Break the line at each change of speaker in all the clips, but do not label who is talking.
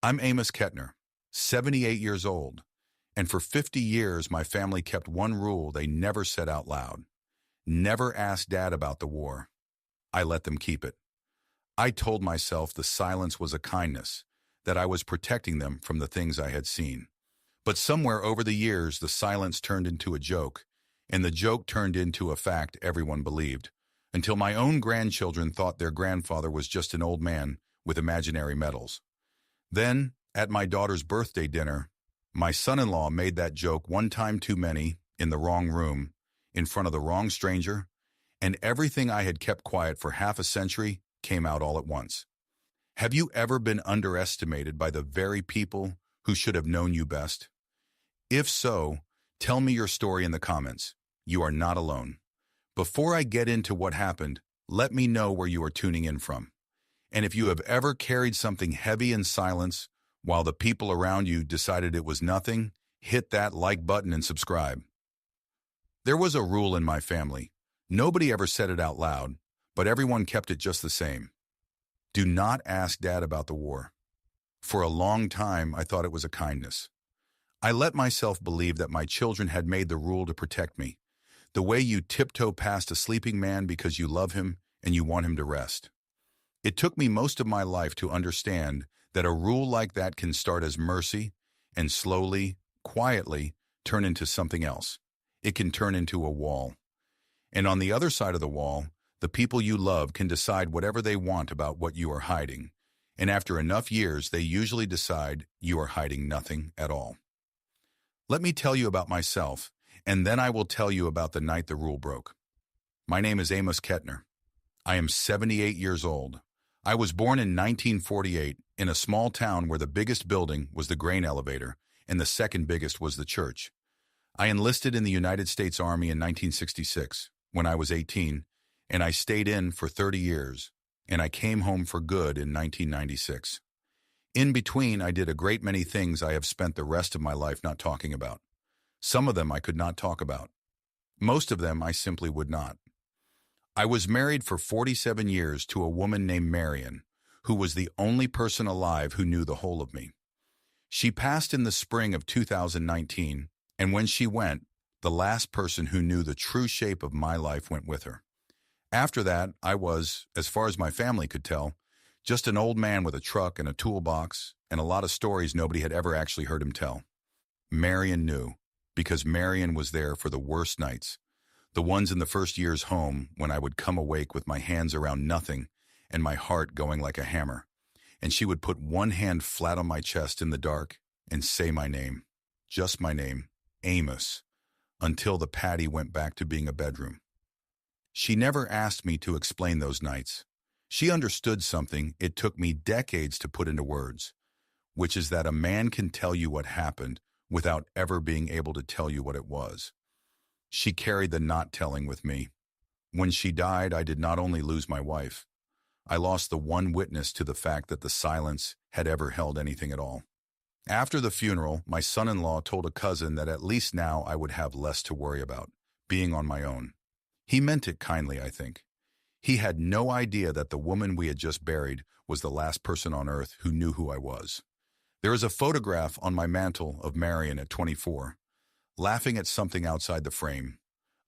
I'm Amos Kettner, 78 years old, and for 50 years my family kept one rule they never said out loud. Never ask Dad about the war. I let them keep it. I told myself the silence was a kindness, that I was protecting them from the things I had seen. But somewhere over the years the silence turned into a joke, and the joke turned into a fact everyone believed, until my own grandchildren thought their grandfather was just an old man with imaginary medals. Then, at my daughter's birthday dinner, my son-in-law made that joke one time too many, in the wrong room, in front of the wrong stranger, and everything I had kept quiet for half a century came out all at once. Have you ever been underestimated by the very people who should have known you best? If so, tell me your story in the comments. You are not alone. Before I get into what happened, let me know where you are tuning in from. And if you have ever carried something heavy in silence while the people around you decided it was nothing, hit that like button and subscribe. There was a rule in my family. Nobody ever said it out loud, but everyone kept it just the same. Do not ask Dad about the war. For a long time, I thought it was a kindness. I let myself believe that my children had made the rule to protect me, the way you tiptoe past a sleeping man because you love him and you want him to rest. It took me most of my life to understand that a rule like that can start as mercy and slowly, quietly, turn into something else. It can turn into a wall. And on the other side of the wall, the people you love can decide whatever they want about what you are hiding. And after enough years, they usually decide you are hiding nothing at all. Let me tell you about myself, and then I will tell you about the night the rule broke. My name is Amos Kettner. I am 78 years old. I was born in 1948 in a small town where the biggest building was the grain elevator and the second biggest was the church. I enlisted in the United States Army in 1966 when I was 18, and I stayed in for 30 years, and I came home for good in 1996. In between, I did a great many things I have spent the rest of my life not talking about. Some of them I could not talk about. Most of them I simply would not. I was married for 47 years to a woman named Marion, who was the only person alive who knew the whole of me. She passed in the spring of 2019, and when she went, the last person who knew the true shape of my life went with her. After that, I was, as far as my family could tell, just an old man with a truck and a toolbox and a lot of stories nobody had ever actually heard him tell. Marion knew, because Marion was there for the worst nights, the ones in the first years home when I would come awake with my hands around nothing and my heart going like a hammer, and she would put one hand flat on my chest in the dark and say my name, just my name, Amos, until the patio went back to being a bedroom. She never asked me to explain those nights. She understood something it took me decades to put into words, which is that a man can tell you what happened without ever being able to tell you what it was. She carried the not telling with me. When she died, I did not only lose my wife, I lost the one witness to the fact that the silence had ever held anything at all. After the funeral, my son-in-law told a cousin that at least now I would have less to worry about, being on my own. He meant it kindly, I think. He had no idea that the woman we had just buried was the last person on earth who knew who I was. There is a photograph on my mantle of Marion at 24, laughing at something outside the frame.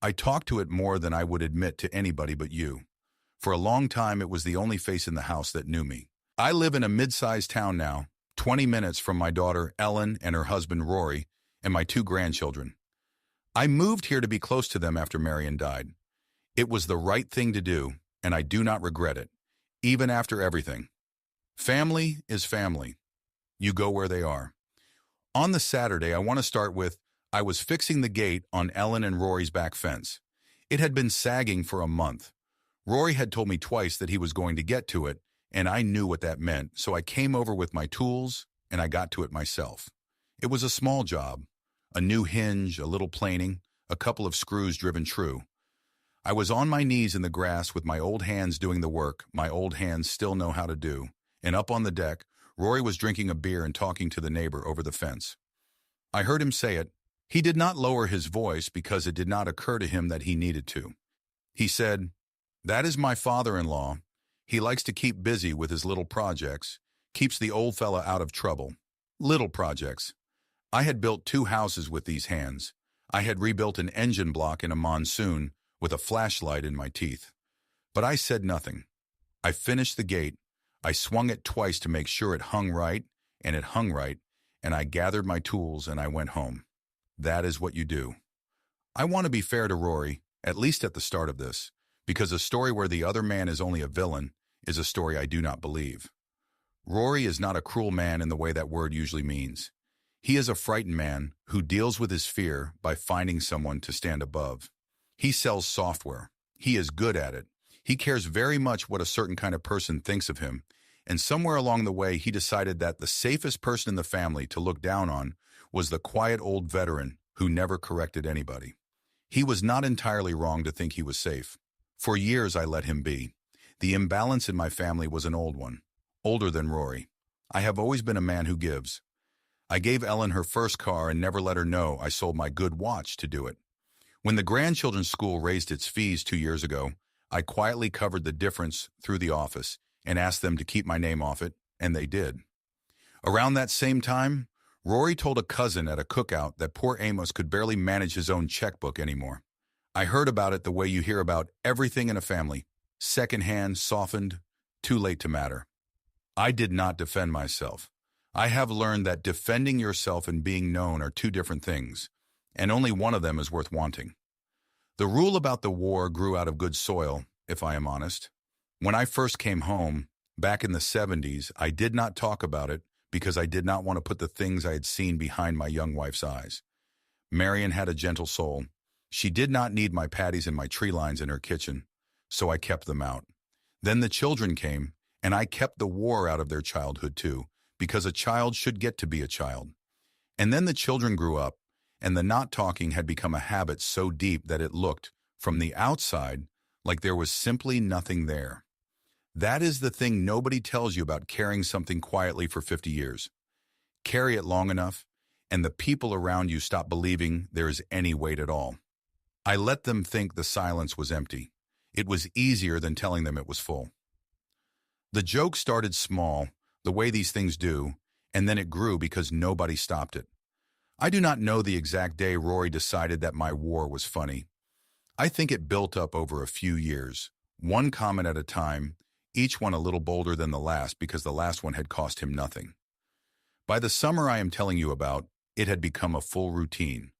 I talked to it more than I would admit to anybody but you. For a long time, it was the only face in the house that knew me. I live in a mid-sized town now, 20 minutes from my daughter Ellen and her husband Rory and my 2 grandchildren. I moved here to be close to them after Marion died. It was the right thing to do, and I do not regret it, even after everything. Family is family. You go where they are. On the Saturday, I want to start with, I was fixing the gate on Ellen and Rory's back fence. It had been sagging for a month. Rory had told me twice that he was going to get to it, and I knew what that meant, so I came over with my tools, and I got to it myself. It was a small job. A new hinge, a little planing, a couple of screws driven true. I was on my knees in the grass with my old hands doing the work my old hands still know how to do, and up on the deck, Rory was drinking a beer and talking to the neighbor over the fence. I heard him say it. He did not lower his voice because it did not occur to him that he needed to. He said, "That is my father-in-law. He likes to keep busy with his little projects. Keeps the old fella out of trouble. Little projects. I had built 2 houses with these hands. I had rebuilt an engine block in a monsoon with a flashlight in my teeth. But I said nothing. I finished the gate. I swung it twice to make sure it hung right, and it hung right, and I gathered my tools and I went home. That is what you do. I want to be fair to Rory, at least at the start of this, because a story where the other man is only a villain is a story I do not believe. Rory is not a cruel man in the way that word usually means. He is a frightened man who deals with his fear by finding someone to stand above. He sells software. He is good at it. He cares very much what a certain kind of person thinks of him, and somewhere along the way he decided that the safest person in the family to look down on was the quiet old veteran who never corrected anybody. He was not entirely wrong to think he was safe. For years I let him be. The imbalance in my family was an old one, older than Rory. I have always been a man who gives. I gave Ellen her first car and never let her know I sold my good watch to do it. When the grandchildren's school raised its fees 2 years ago, I quietly covered the difference through the office and asked them to keep my name off it, and they did. Around that same time, Rory told a cousin at a cookout that poor Amos could barely manage his own checkbook anymore. I heard about it the way you hear about everything in a family, secondhand, softened, too late to matter. I did not defend myself. I have learned that defending yourself and being known are 2 different things, and only one of them is worth wanting. The rule about the war grew out of good soil, if I am honest. When I first came home, back in the 70s, I did not talk about it because I did not want to put the things I had seen behind my young wife's eyes. Marion had a gentle soul. She did not need my patties and my tree lines in her kitchen, so I kept them out. Then the children came, and I kept the war out of their childhood too, because a child should get to be a child. And then the children grew up, and the not talking had become a habit so deep that it looked, from the outside, like there was simply nothing there. That is the thing nobody tells you about carrying something quietly for 50 years. Carry it long enough, and the people around you stop believing there is any weight at all. I let them think the silence was empty. It was easier than telling them it was full. The joke started small, the way these things do, and then it grew because nobody stopped it. I do not know the exact day Rory decided that my war was funny. I think it built up over a few years, one comment at a time, each one a little bolder than the last because the last one had cost him nothing. By the summer I am telling you about, it had become a full routine,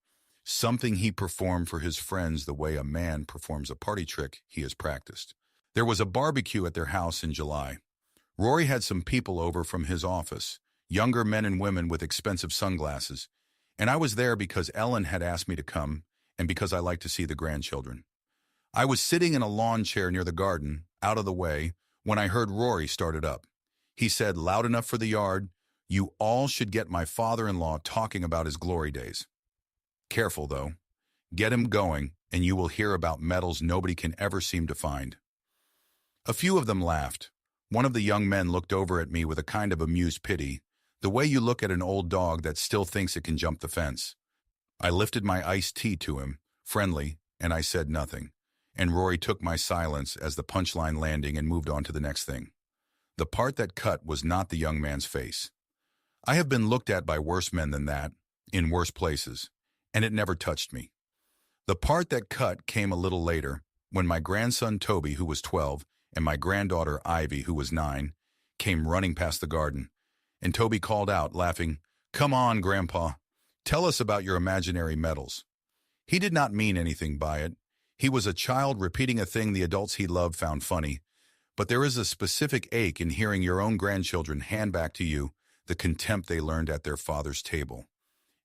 something he performed for his friends the way a man performs a party trick he has practiced. There was a barbecue at their house in July. Rory had some people over from his office, younger men and women with expensive sunglasses, and I was there because Ellen had asked me to come and because I like to see the grandchildren. I was sitting in a lawn chair near the garden, out of the way, when I heard Rory started up. He said, loud enough for the yard, "You all should get my father-in-law talking about his glory days." Careful, though. Get him going, and you will hear about medals nobody can ever seem to find. A few of them laughed. One of the young men looked over at me with a kind of amused pity, the way you look at an old dog that still thinks it can jump the fence. I lifted my iced tea to him, friendly, and I said nothing. And Rory took my silence as the punchline landing and moved on to the next thing. The part that cut was not the young man's face. I have been looked at by worse men than that, in worse places, and it never touched me. The part that cut came a little later, when my grandson Toby, who was 12, and my granddaughter Ivy, who was 9, came running past the garden, and Toby called out, laughing, "Come on, Grandpa, tell us about your imaginary medals." He did not mean anything by it. He was a child repeating a thing the adults he loved found funny, but there is a specific ache in hearing your own grandchildren hand back to you the contempt they learned at their father's table,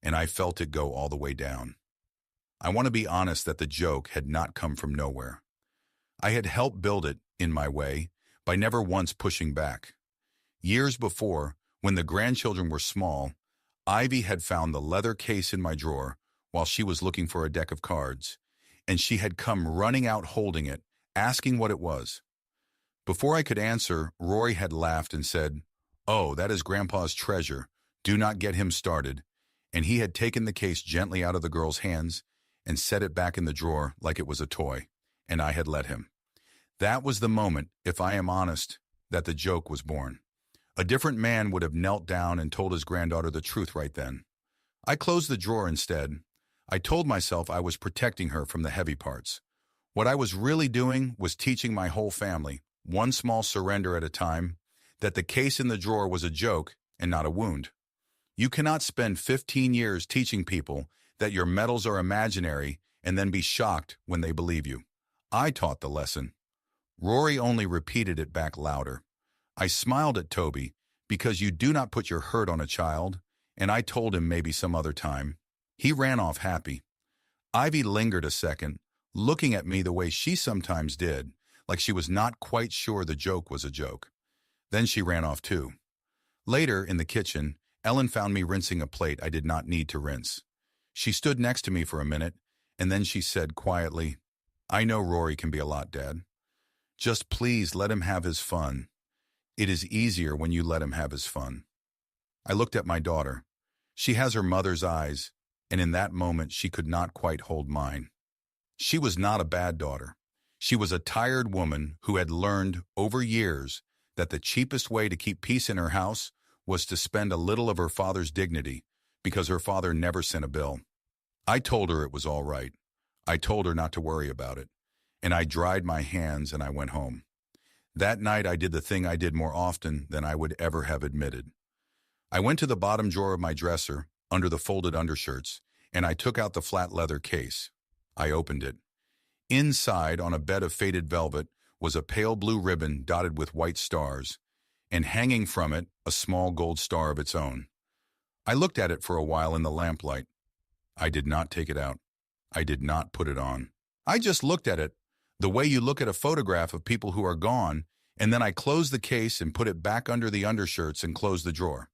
and I felt it go all the way down. I want to be honest that the joke had not come from nowhere. I had helped build it, in my way, by never once pushing back. Years before, when the grandchildren were small, Ivy had found the leather case in my drawer while she was looking for a deck of cards, and she had come running out holding it, asking what it was. Before I could answer, Rory had laughed and said, "Oh, that is Grandpa's treasure. Do not get him started." And he had taken the case gently out of the girl's hands and set it back in the drawer like it was a toy, and I had let him. That was the moment, if I am honest, that the joke was born. A different man would have knelt down and told his granddaughter the truth right then. I closed the drawer instead. I told myself I was protecting her from the heavy parts. What I was really doing was teaching my whole family, one small surrender at a time, that the case in the drawer was a joke and not a wound. You cannot spend 15 years teaching people that your medals are imaginary and then be shocked when they believe you. I taught the lesson. Rory only repeated it back louder. I smiled at Toby because you do not put your hurt on a child, and I told him maybe some other time. He ran off happy. Ivy lingered a second, looking at me the way she sometimes did, like she was not quite sure the joke was a joke. Then she ran off too. Later, in the kitchen, Ellen found me rinsing a plate I did not need to rinse. She stood next to me for a minute, and then she said quietly, "I know Rory can be a lot, Dad. Just please let him have his fun. It is easier when you let him have his fun." I looked at my daughter. She has her mother's eyes, and in that moment she could not quite hold mine. She was not a bad daughter. She was a tired woman who had learned over years that the cheapest way to keep peace in her house was to spend a little of her father's dignity, because her father never sent a bill. I told her it was all right. I told her not to worry about it, and I dried my hands and I went home. That night I did the thing I did more often than I would ever have admitted. I went to the bottom drawer of my dresser, under the folded undershirts, and I took out the flat leather case. I opened it. Inside, on a bed of faded velvet, was a pale blue ribbon dotted with white stars, and hanging from it, a small gold star of its own. I looked at it for a while in the lamplight. I did not take it out. I did not put it on. I just looked at it, the way you look at a photograph of people who are gone, and then I closed the case and put it back under the undershirts and closed the drawer.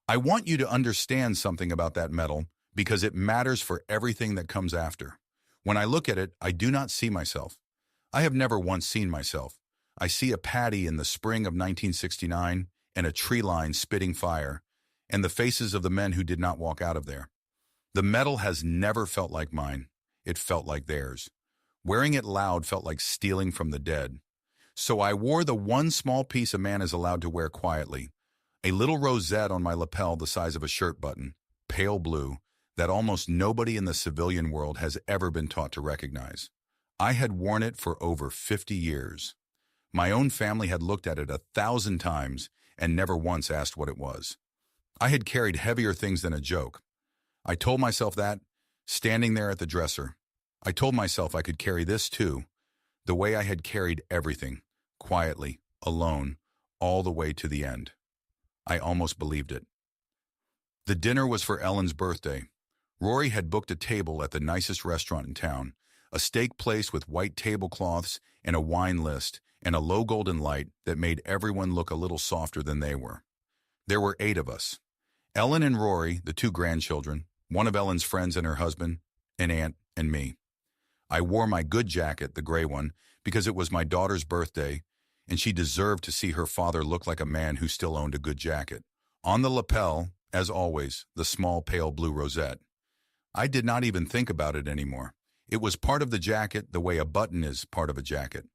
I want you to understand something about that medal because it matters for everything that comes after. When I look at it, I do not see myself. I have never once seen myself. I see a Patty in the spring of 1969 and a tree line spitting fire, and the faces of the men who did not walk out of there. The medal has never felt like mine. It felt like theirs. Wearing it loud felt like stealing from the dead. So I wore the one small piece a man is allowed to wear quietly, a little rosette on my lapel the size of a shirt button, pale blue, that almost nobody in the civilian world has ever been taught to recognize. I had worn it for over 50 years. My own family had looked at it 1,000 times and never once asked what it was. I had carried heavier things than a joke. I told myself that, standing there at the dresser. I told myself I could carry this too, the way I had carried everything, quietly, alone, all the way to the end. I almost believed it. The dinner was for Ellen's birthday. Rory had booked a table at the nicest restaurant in town, a steak place with white tablecloths and a wine list and a low golden light that made everyone look a little softer than they were. There were 8 of us. Ellen and Rory, the 2 grandchildren, one of Ellen's friends and her husband, an aunt, and me. I wore my good jacket, the gray one, because it was my daughter's birthday, and she deserved to see her father look like a man who still owned a good jacket. On the lapel, as always, the small pale blue rosette. I did not even think about it anymore. It was part of the jacket the way a button is part of a jacket.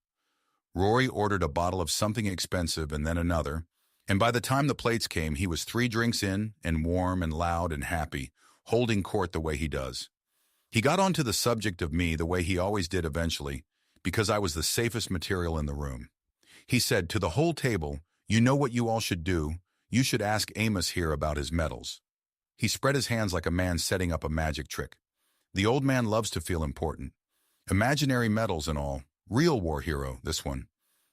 Rory ordered a bottle of something expensive and then another, and by the time the plates came, he was 3 drinks in and warm and loud and happy, holding court the way he does. He got onto the subject of me the way he always did eventually, because I was the safest material in the room. He said, to the whole table, "You know what you all should do? You should ask Amos here about his medals." He spread his hands like a man setting up a magic trick. The old man loves to feel important. Imaginary medals and all. Real war hero, this one.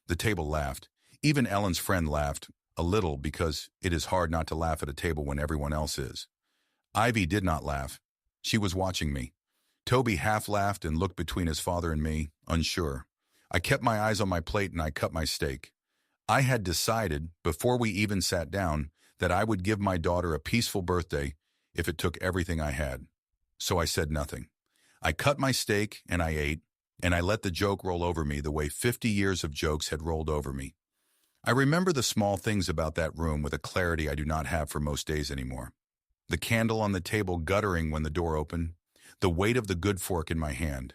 The table laughed. Even Ellen's friend laughed, a little, because it is hard not to laugh at a table when everyone else is. Ivy did not laugh. She was watching me. Toby half laughed and looked between his father and me, unsure. I kept my eyes on my plate and I cut my steak. I had decided, before we even sat down, that I would give my daughter a peaceful birthday if it took everything I had. So I said nothing. I cut my steak and I ate, and I let the joke roll over me the way 50 years of jokes had rolled over me. I remember the small things about that room with a clarity I do not have for most days anymore. The candle on the table guttering when the door opened, the weight of the good fork in my hand,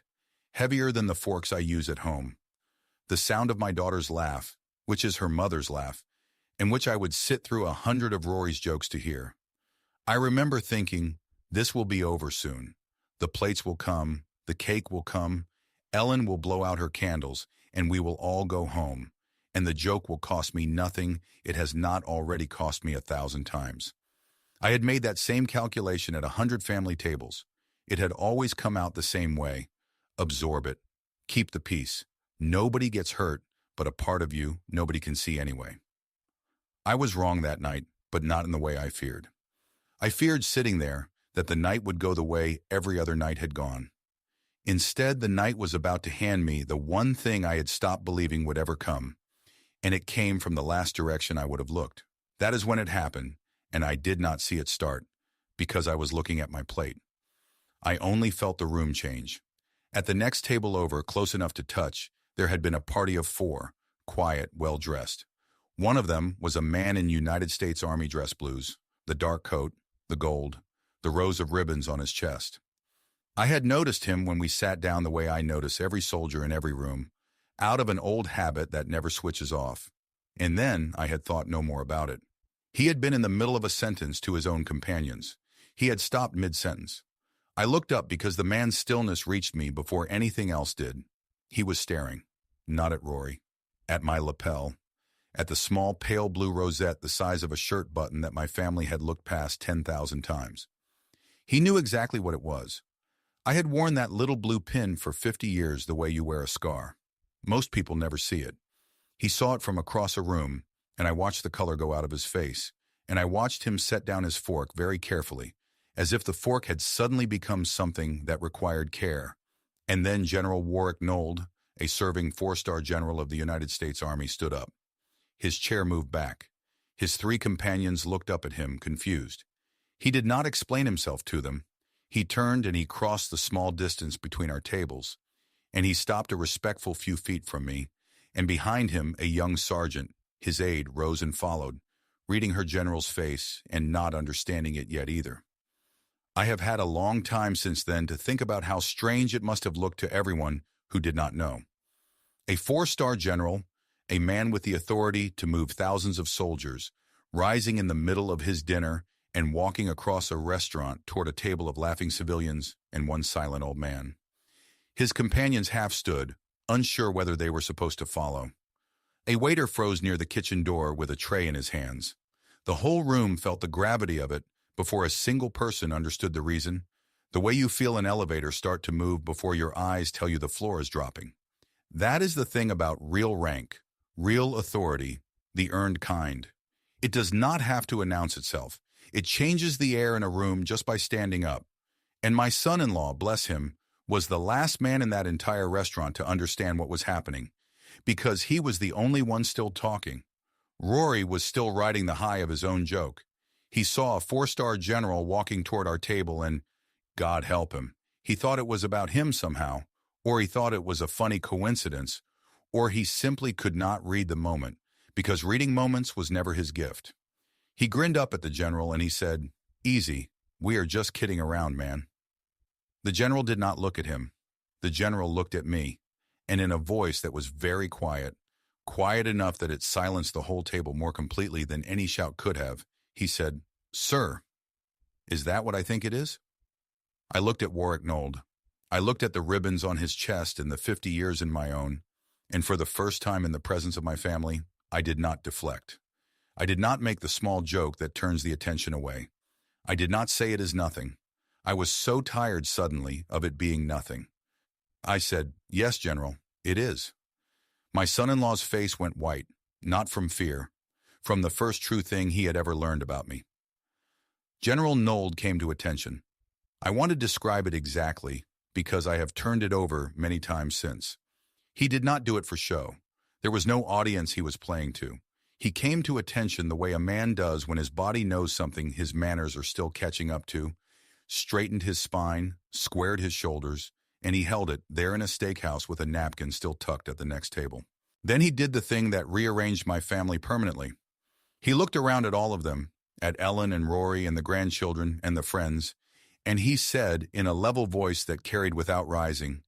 heavier than the forks I use at home. The sound of my daughter's laugh, which is her mother's laugh, in which I would sit through 100 of Rory's jokes to hear. I remember thinking, this will be over soon. The plates will come, the cake will come, Ellen will blow out her candles, and we will all go home. And the joke will cost me nothing it has not already cost me 1,000 times. I had made that same calculation at 100 family tables. It had always come out the same way. Absorb it. Keep the peace. Nobody gets hurt, but a part of you nobody can see anyway. I was wrong that night, but not in the way I feared. I feared sitting there that the night would go the way every other night had gone. Instead, the night was about to hand me the one thing I had stopped believing would ever come, and it came from the last direction I would have looked. That is when it happened, and I did not see it start, because I was looking at my plate. I only felt the room change. At the next table over, close enough to touch, there had been a party of 4, quiet, well-dressed. One of them was a man in United States Army dress blues, the dark coat, the gold, the rows of ribbons on his chest. I had noticed him when we sat down the way I notice every soldier in every room, out of an old habit that never switches off. And then I had thought no more about it. He had been in the middle of a sentence to his own companions. He had stopped mid-sentence. I looked up because the man's stillness reached me before anything else did. He was staring, not at Rory, at my lapel, at the small pale blue rosette the size of a shirt button that my family had looked past 10,000 times. He knew exactly what it was. I had worn that little blue pin for 50 years the way you wear a scar. Most people never see it. He saw it from across a room, and I watched the color go out of his face, and I watched him set down his fork very carefully, as if the fork had suddenly become something that required care. And then General Warwick Nold, a serving 4-star general of the United States Army, stood up. His chair moved back. His 3 companions looked up at him, confused. He did not explain himself to them. He turned and he crossed the small distance between our tables, and he stopped a respectful few feet from me, and behind him a young sergeant, his aide, rose and followed, reading her general's face and not understanding it yet either. I have had a long time since then to think about how strange it must have looked to everyone who did not know. A 4-star general, a man with the authority to move thousands of soldiers, rising in the middle of his dinner and walking across a restaurant toward a table of laughing civilians and one silent old man. His companions half stood, unsure whether they were supposed to follow. A waiter froze near the kitchen door with a tray in his hands. The whole room felt the gravity of it before a single person understood the reason, the way you feel an elevator start to move before your eyes tell you the floor is dropping. That is the thing about real rank, real authority, the earned kind. It does not have to announce itself. It changes the air in a room just by standing up. And my son-in-law, bless him, was the last man in that entire restaurant to understand what was happening, because he was the only one still talking. Rory was still riding the high of his own joke. He saw a 4-star general walking toward our table and, God help him, he thought it was about him somehow, or he thought it was a funny coincidence, or he simply could not read the moment, because reading moments was never his gift. He grinned up at the general and he said, "Easy, we are just kidding around, man." The general did not look at him. The general looked at me, and in a voice that was very quiet, quiet enough that it silenced the whole table more completely than any shout could have, he said, "Sir, is that what I think it is?" I looked at Warwick Nold. I looked at the ribbons on his chest and the 50 years in my own, and for the first time in the presence of my family, I did not deflect. I did not make the small joke that turns the attention away. I did not say it is nothing. I was so tired suddenly of it being nothing. I said, "Yes, General, it is." My son-in-law's face went white, not from fear, from the first true thing he had ever learned about me. General Nold came to attention. I want to describe it exactly because I have turned it over many times since. He did not do it for show. There was no audience he was playing to. He came to attention the way a man does when his body knows something his manners are still catching up to, straightened his spine, squared his shoulders, and he held it there in a steakhouse with a napkin still tucked at the next table. Then he did the thing that rearranged my family permanently. He looked around at all of them, at Ellen and Rory and the grandchildren and the friends, and he said in a level voice that carried without rising,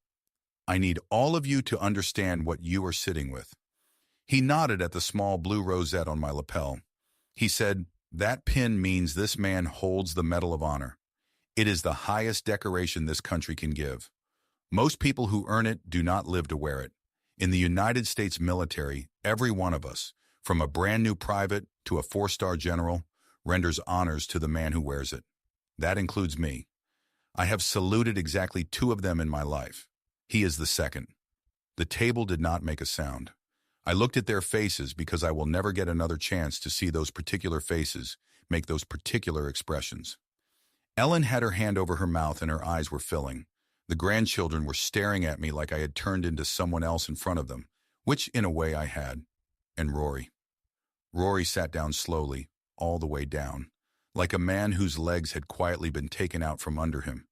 "I need all of you to understand what you are sitting with." He nodded at the small blue rosette on my lapel. He said, "That pin means this man holds the Medal of Honor. It is the highest decoration this country can give. Most people who earn it do not live to wear it. In the United States military, every one of us, from a brand new private to a 4-star general, renders honors to the man who wears it. That includes me. I have saluted exactly 2 of them in my life. He is the second." The table did not make a sound. I looked at their faces because I will never get another chance to see those particular faces make those particular expressions. Ellen had her hand over her mouth and her eyes were filling. The grandchildren were staring at me like I had turned into someone else in front of them, which in a way I had. And Rory. Rory sat down slowly, all the way down, like a man whose legs had quietly been taken out from under him.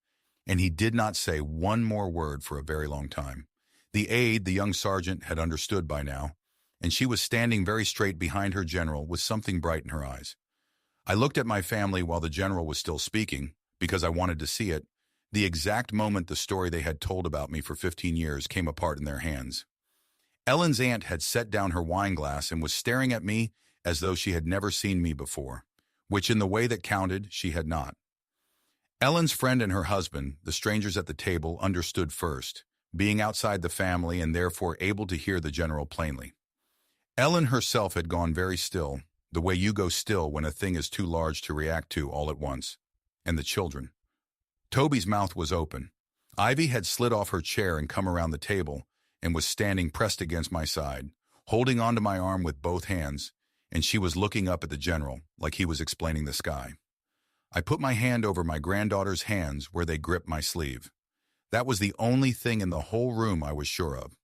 And he did not say one more word for a very long time. The aide, the young sergeant, had understood by now, and she was standing very straight behind her general with something bright in her eyes. I looked at my family while the general was still speaking, because I wanted to see it, the exact moment the story they had told about me for 15 years came apart in their hands. Ellen's aunt had set down her wine glass and was staring at me as though she had never seen me before, which in the way that counted, she had not. Ellen's friend and her husband, the strangers at the table, understood first, being outside the family and therefore able to hear the general plainly. Ellen herself had gone very still, the way you go still when a thing is too large to react to all at once. And the children. Toby's mouth was open. Ivy had slid off her chair and come around the table and was standing pressed against my side, holding onto my arm with both hands, and she was looking up at the general like he was explaining the sky. I put my hand over my granddaughter's hands where they gripped my sleeve. That was the only thing in the whole room I was sure of.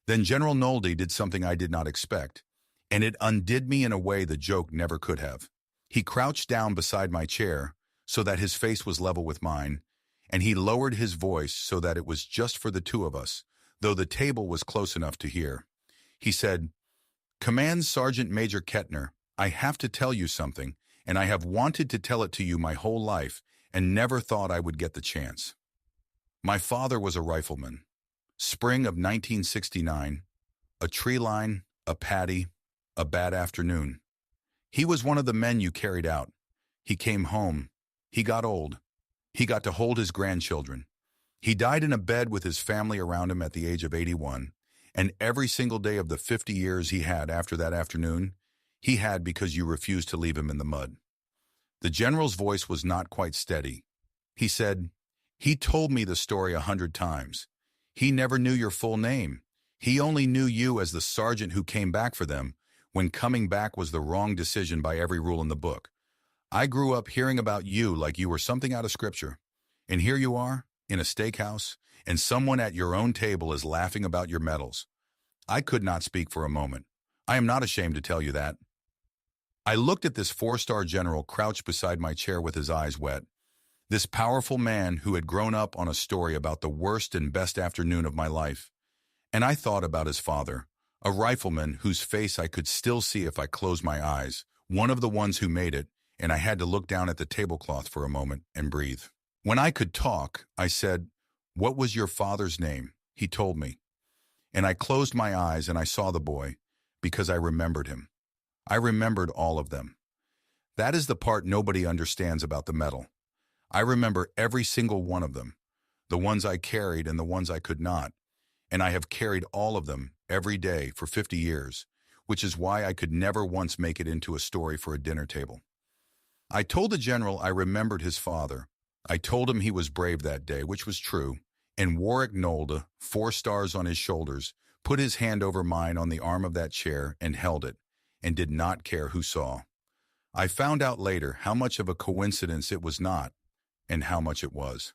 Then General Nolde did something I did not expect, and it undid me in a way the joke never could have. He crouched down beside my chair so that his face was level with mine, and he lowered his voice so that it was just for the 2 of us, though the table was close enough to hear. He said, "Command Sergeant Major Kettner, I have to tell you something, and I have wanted to tell it to you my whole life and never thought I would get the chance. My father was a rifleman. Spring of 1969, a tree line, a paddy, a bad afternoon. He was one of the men you carried out. He came home. He got old. He got to hold his grandchildren. He died in a bed with his family around him at the age of 81, and every single day of the 50 years he had after that afternoon, he had because you refused to leave him in the mud." The general's voice was not quite steady. He said, "He told me the story 100 times. He never knew your full name. He only knew you as the sergeant who came back for them when coming back was the wrong decision by every rule in the book. I grew up hearing about you like you were something out of scripture. And here you are, in a steakhouse, and someone at your own table is laughing about your medals. I could not speak for a moment. I am not ashamed to tell you that." I looked at this 4-star general crouched beside my chair with his eyes wet. This powerful man who had grown up on a story about the worst and best afternoon of my life. And I thought about his father, a rifleman whose face I could still see if I closed my eyes, one of the ones who made it, and I had to look down at the tablecloth for a moment and breathe. When I could talk, I said, "What was your father's name?" He told me. And I closed my eyes and I saw the boy, because I remembered him. I remembered all of them. That is the part nobody understands about the medal. I remember every single one of them, the ones I carried and the ones I could not, and I have carried all of them every day for 50 years, which is why I could never once make it into a story for a dinner table. I told the general I remembered his father. I told him he was brave that day, which was true, and Warwick Nolde, 4 stars on his shoulders, put his hand over mine on the arm of that chair and held it, and did not care who saw. I found out later how much of a coincidence it was not, and how much it was.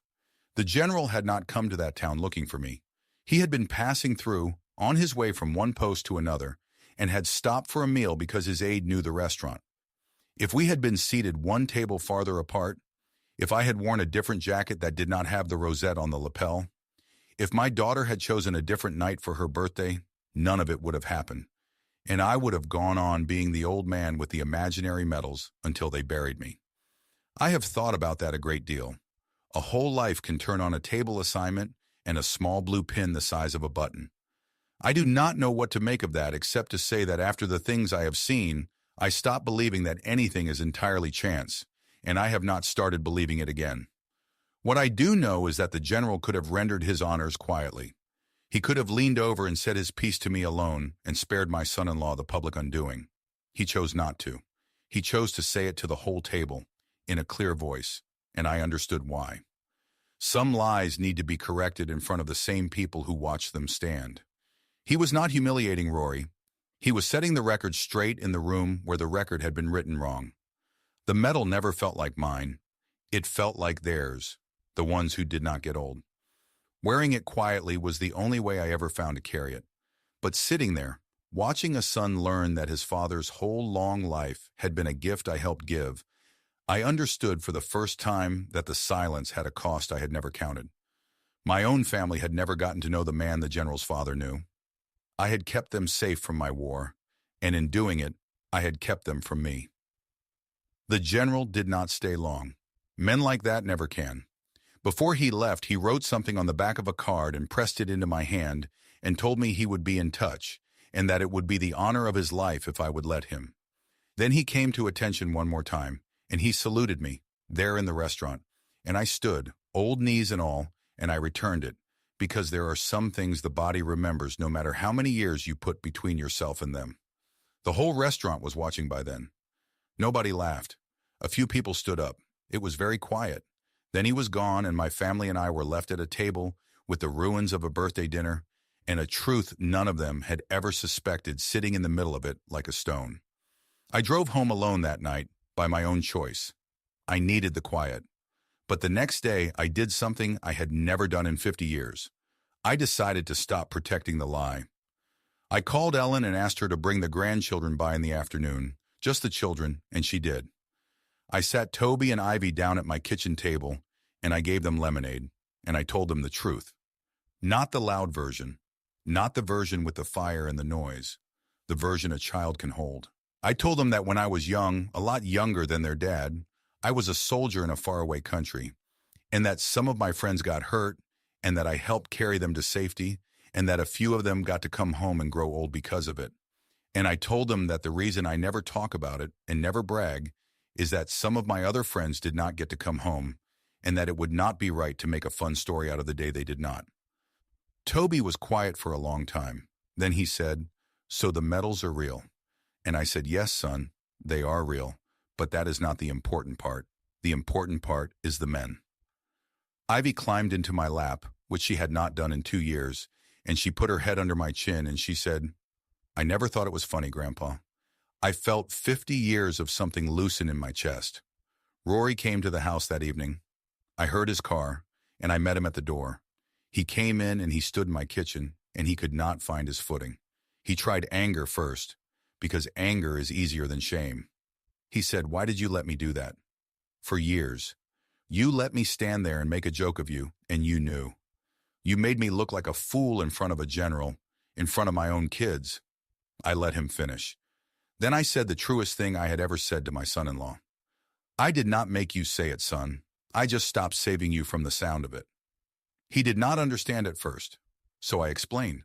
The general had not come to that town looking for me. He had been passing through, on his way from one post to another, and had stopped for a meal because his aide knew the restaurant. If we had been seated one table farther apart, if I had worn a different jacket that did not have the rosette on the lapel, if my daughter had chosen a different night for her birthday, none of it would have happened, and I would have gone on being the old man with the imaginary medals until they buried me. I have thought about that a great deal. A whole life can turn on a table assignment and a small blue pin the size of a button. I do not know what to make of that except to say that after the things I have seen, I stopped believing that anything is entirely chance, and I have not started believing it again. What I do know is that the general could have rendered his honors quietly. He could have leaned over and said his piece to me alone and spared my son-in-law the public undoing. He chose not to. He chose to say it to the whole table, in a clear voice, and I understood why. Some lies need to be corrected in front of the same people who watch them stand. He was not humiliating Rory. He was setting the record straight in the room where the record had been written wrong. The medal never felt like mine. It felt like theirs, the ones who did not get old. Wearing it quietly was the only way I ever found to carry it. But sitting there, watching a son learn that his father's whole long life had been a gift I helped give, I understood for the first time that the silence had a cost I had never counted. My own family had never gotten to know the man the general's father knew. I had kept them safe from my war, and in doing it, I had kept them from me. The general did not stay long. Men like that never can. Before he left, he wrote something on the back of a card and pressed it into my hand and told me he would be in touch and that it would be the honor of his life if I would let him. Then he came to attention one more time, and he saluted me, there in the restaurant, and I stood, old knees and all, and I returned it, because there are some things the body remembers no matter how many years you put between yourself and them. The whole restaurant was watching by then. Nobody laughed. A few people stood up. It was very quiet. Then he was gone, and my family and I were left at a table with the ruins of a birthday dinner and a truth none of them had ever suspected sitting in the middle of it like a stone. I drove home alone that night, by my own choice. I needed the quiet. But the next day, I did something I had never done in 50 years. I decided to stop protecting the lie. I called Ellen and asked her to bring the grandchildren by in the afternoon, just the children, and she did. I sat Toby and Ivy down at my kitchen table, and I gave them lemonade, and I told them the truth. Not the loud version, not the version with the fire and the noise, the version a child can hold. I told them that when I was young, a lot younger than their dad, I was a soldier in a faraway country, and that some of my friends got hurt, and that I helped carry them to safety, and that a few of them got to come home and grow old because of it. And I told them that the reason I never talk about it and never brag is that some of my other friends did not get to come home, and that it would not be right to make a fun story out of the day they did not. Toby was quiet for a long time. Then he said, "So the medals are real." And I said, "Yes, son, they are real, but that is not the important part. The important part is the men." Ivy climbed into my lap, which she had not done in 2 years, and she put her head under my chin and she said, "I never thought it was funny, Grandpa." I felt 50 years of something loosen in my chest. Rory came to the house that evening. I heard his car, and I met him at the door. He came in and he stood in my kitchen, and he could not find his footing. He tried anger first, because anger is easier than shame. He said, "Why did you let me do that?" "For years. You let me stand there and make a joke of you, and you knew. You made me look like a fool in front of a general, in front of my own kids." I let him finish. Then I said the truest thing I had ever said to my son-in-law. "I did not make you say it, son. I just stopped saving you from the sound of it." He did not understand at first, so I explained.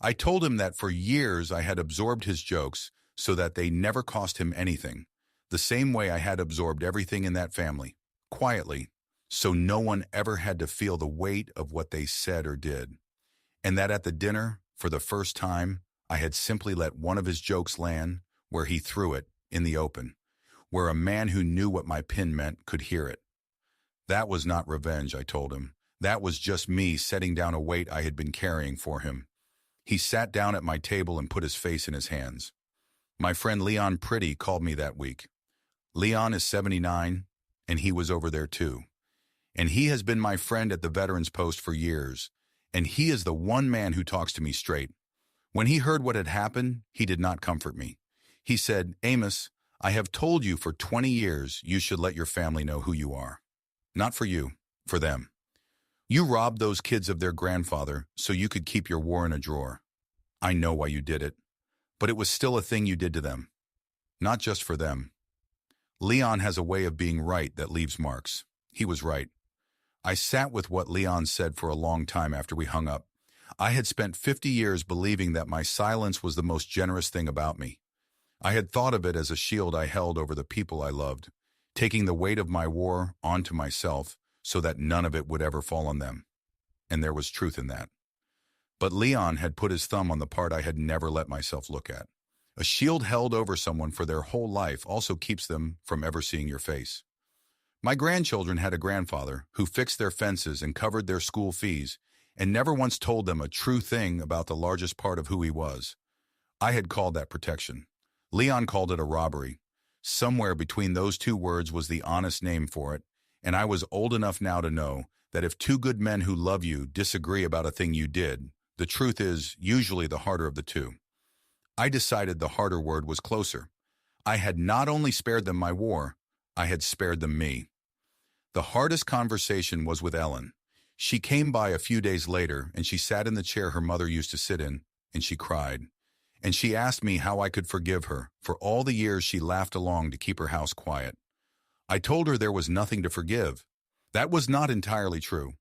I told him that for years I had absorbed his jokes so that they never cost him anything, the same way I had absorbed everything in that family, quietly, so no one ever had to feel the weight of what they said or did. And that at the dinner, for the first time, I had simply let one of his jokes land where he threw it, in the open, where a man who knew what my pin meant could hear it. That was not revenge, I told him. That was just me setting down a weight I had been carrying for him. He sat down at my table and put his face in his hands. My friend Leon Pretty called me that week. Leon is 79, and he was over there too. And he has been my friend at the Veterans Post for years, and he is the one man who talks to me straight. When he heard what had happened, he did not comfort me. He said, "Amos, I have told you for 20 years you should let your family know who you are. Not for you, for them. You robbed those kids of their grandfather so you could keep your war in a drawer. I know why you did it, but it was still a thing you did to them. Not just for them." Leon has a way of being right that leaves marks. He was right. I sat with what Leon said for a long time after we hung up. I had spent 50 years believing that my silence was the most generous thing about me. I had thought of it as a shield I held over the people I loved, taking the weight of my war onto myself so that none of it would ever fall on them. And there was truth in that. But Leon had put his thumb on the part I had never let myself look at. A shield held over someone for their whole life also keeps them from ever seeing your face. My grandchildren had a grandfather who fixed their fences and covered their school fees and never once told them a true thing about the largest part of who he was. I had called that protection. Leon called it a robbery. Somewhere between those two words was the honest name for it, and I was old enough now to know that if two good men who love you disagree about a thing you did, the truth is usually the harder of the two. I decided the harder word was closer. I had not only spared them my war, I had spared them me. The hardest conversation was with Ellen. She came by a few days later, and she sat in the chair her mother used to sit in, and she cried. And she asked me how I could forgive her for all the years she laughed along to keep her house quiet. I told her there was nothing to forgive. That was not entirely true.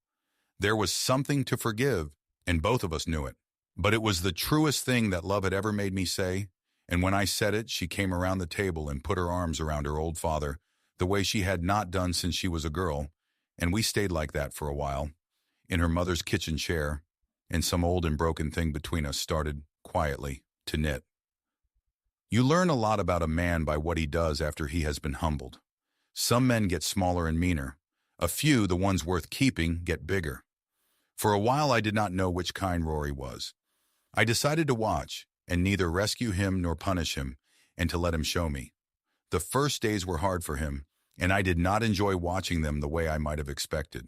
There was something to forgive, and both of us knew it. But it was the truest thing that love had ever made me say, and when I said it, she came around the table and put her arms around her old father, the way she had not done since she was a girl, and we stayed like that for a while, in her mother's kitchen chair, and some old and broken thing between us started, quietly, to knit. You learn a lot about a man by what he does after he has been humbled. Some men get smaller and meaner. A few, the ones worth keeping, get bigger. For a while I did not know which kind Rory was. I decided to watch, and neither rescue him nor punish him, and to let him show me. The first days were hard for him, and I did not enjoy watching them the way I might have expected.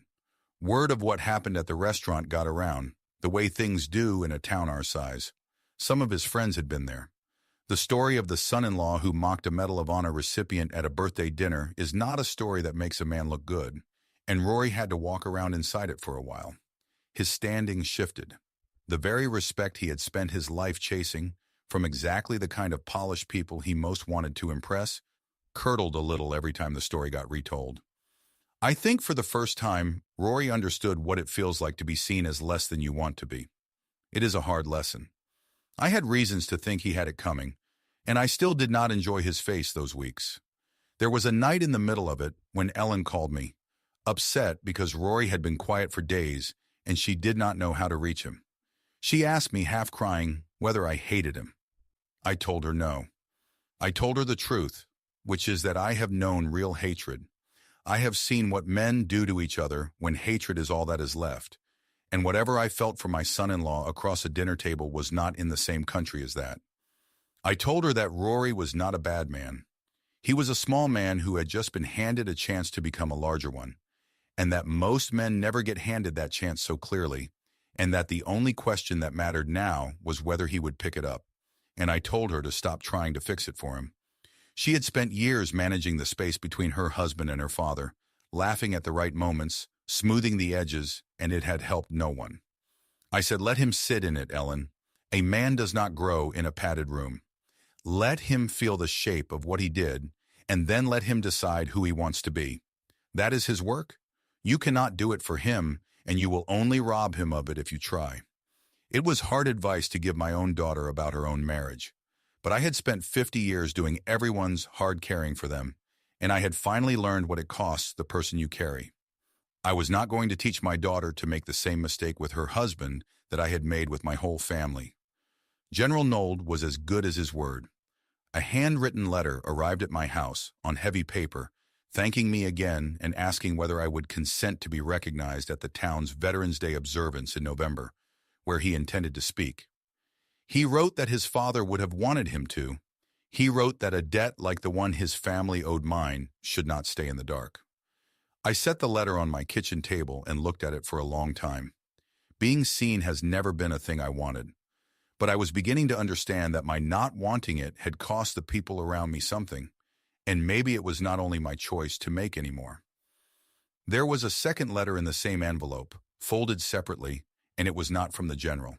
Word of what happened at the restaurant got around, the way things do in a town our size. Some of his friends had been there. The story of the son-in-law who mocked a Medal of Honor recipient at a birthday dinner is not a story that makes a man look good, and Rory had to walk around inside it for a while. His standing shifted. The very respect he had spent his life chasing, from exactly the kind of polished people he most wanted to impress, curdled a little every time the story got retold. I think for the first time, Rory understood what it feels like to be seen as less than you want to be. It is a hard lesson. I had reasons to think he had it coming, and I still did not enjoy his face those weeks. There was a night in the middle of it when Ellen called me, upset because Rory had been quiet for days and she did not know how to reach him. She asked me, half crying, whether I hated him. I told her no. I told her the truth, which is that I have known real hatred. I have seen what men do to each other when hatred is all that is left, and whatever I felt for my son-in-law across a dinner table was not in the same country as that. I told her that Rory was not a bad man. He was a small man who had just been handed a chance to become a larger one, and that most men never get handed that chance so clearly, and that the only question that mattered now was whether he would pick it up, and I told her to stop trying to fix it for him. She had spent years managing the space between her husband and her father, laughing at the right moments, smoothing the edges, and it had helped no one. I said, let him sit in it, Ellen. A man does not grow in a padded room. Let him feel the shape of what he did, and then let him decide who he wants to be. That is his work. You cannot do it for him, and you will only rob him of it if you try. It was hard advice to give my own daughter about her own marriage. But I had spent 50 years doing everyone's hard caring for them, and I had finally learned what it costs the person you carry. I was not going to teach my daughter to make the same mistake with her husband that I had made with my whole family. General Nold was as good as his word. A handwritten letter arrived at my house on heavy paper, thanking me again and asking whether I would consent to be recognized at the town's Veterans Day observance in November, where he intended to speak. He wrote that his father would have wanted him to. He wrote that a debt like the one his family owed mine should not stay in the dark. I set the letter on my kitchen table and looked at it for a long time. Being seen has never been a thing I wanted, but I was beginning to understand that my not wanting it had cost the people around me something, and maybe it was not only my choice to make anymore. There was a second letter in the same envelope, folded separately, and it was not from the general.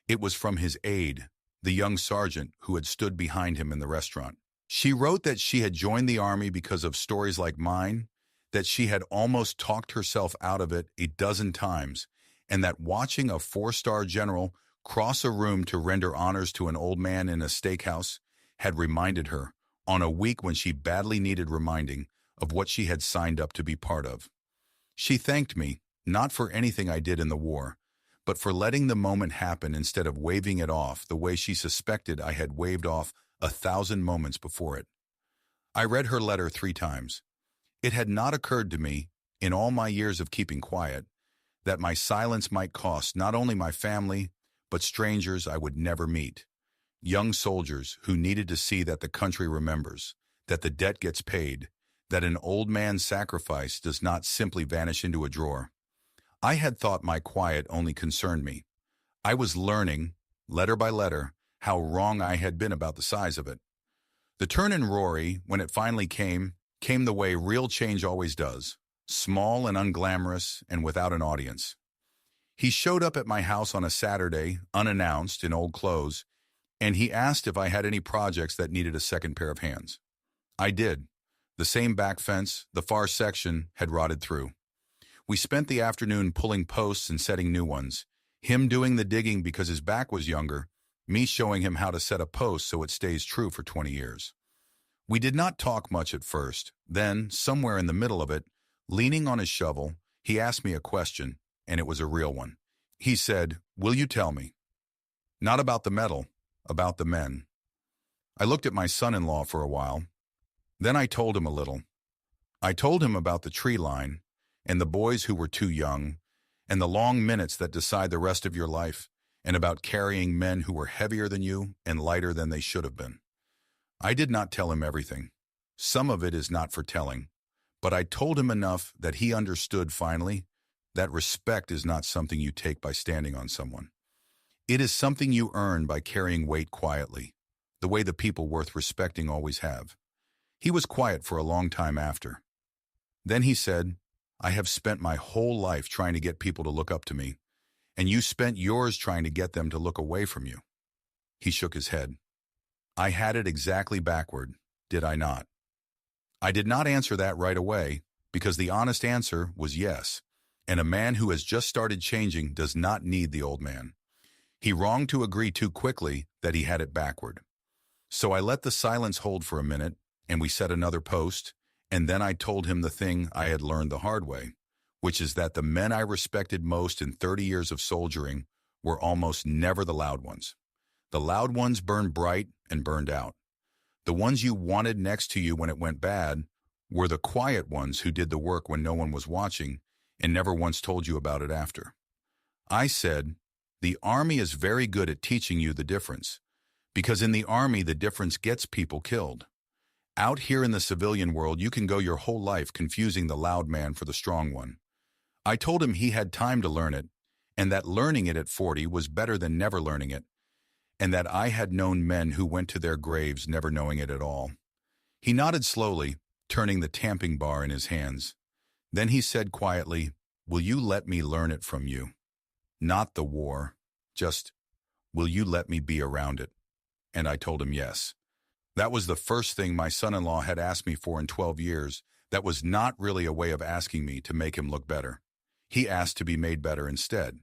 It was from his aide, the young sergeant who had stood behind him in the restaurant. She wrote that she had joined the army because of stories like mine, that she had almost talked herself out of it a dozen times, and that watching a four-star general cross a room to render honors to an old man in a steakhouse had reminded her, on a week when she badly needed reminding, of what she had signed up to be part of. She thanked me, not for anything I did in the war, but for letting the moment happen instead of waving it off the way she suspected I had waved off 1,000 moments before it. I read her letter 3 times. It had not occurred to me, in all my years of keeping quiet, that my silence might cost not only my family, but strangers I would never meet. Young soldiers who needed to see that the country remembers, that the debt gets paid, that an old man's sacrifice does not simply vanish into a drawer. I had thought my quiet only concerned me. I was learning, letter by letter, how wrong I had been about the size of it. The turn in Rory, when it finally came the way real change always does, small and unglamorous and without an audience. He showed up at my house on a Saturday, unannounced, in old clothes, and he asked if I had any projects that needed a second pair of hands. I did. The same back fence, the far section, had rotted through. We spent the afternoon pulling posts and setting new ones, him doing the digging because his back was younger, me showing him how to set a post so it stays true for 20 years. We did not talk much at first. Then, somewhere in the middle of it, leaning on his shovel, he asked me a question, and it was a real one. He said, "Will you tell me?" Not about the metal, about the men. I looked at my son-in-law for a while. Then I told him a little. I told him about the tree line, and the boys who were too young, and the long minutes that decide the rest of your life, and about carrying men who were heavier than you and lighter than they should have been. I did not tell him everything. Some of it is not for telling, but I told him enough that he understood finally that respect is not something you take by standing on someone. It is something you earn by carrying weight quietly, the way the people worth respecting always have. He was quiet for a long time after. Then he said, "I have spent my whole life trying to get people to look up to me, and you spent yours trying to get them to look away from you." He shook his head. I had it exactly backward, did I not? I did not answer that right away, because the honest answer was yes, and a man who has just started changing does not need the old man. He wronged to agree too quickly that he had it backward. So I let the silence hold for a minute, and we set another post, and then I told him the thing I had learned the hard way, which is that the men I respected most in 30 years of soldiering were almost never the loud ones. The loud ones burned bright and burned out. The ones you wanted next to you when it went bad were the quiet ones who did the work when no one was watching and never once told you about it after. I said, the Army is very good at teaching you the difference, because in the Army the difference gets people killed. Out here in the civilian world you can go your whole life confusing the loud man for the strong one. I told him he had time to learn it, and that learning it at 40 was better than never learning it, and that I had known men who went to their graves never knowing it at all. He nodded slowly, turning the tamping bar in his hands. Then he said quietly, "Will you let me learn it from you? Not the war, just, will you let me be around it?" And I told him yes. That was the first thing my son-in-law had asked me for in 12 years. That was not really a way of asking me to make him look better. He asked to be made better instead.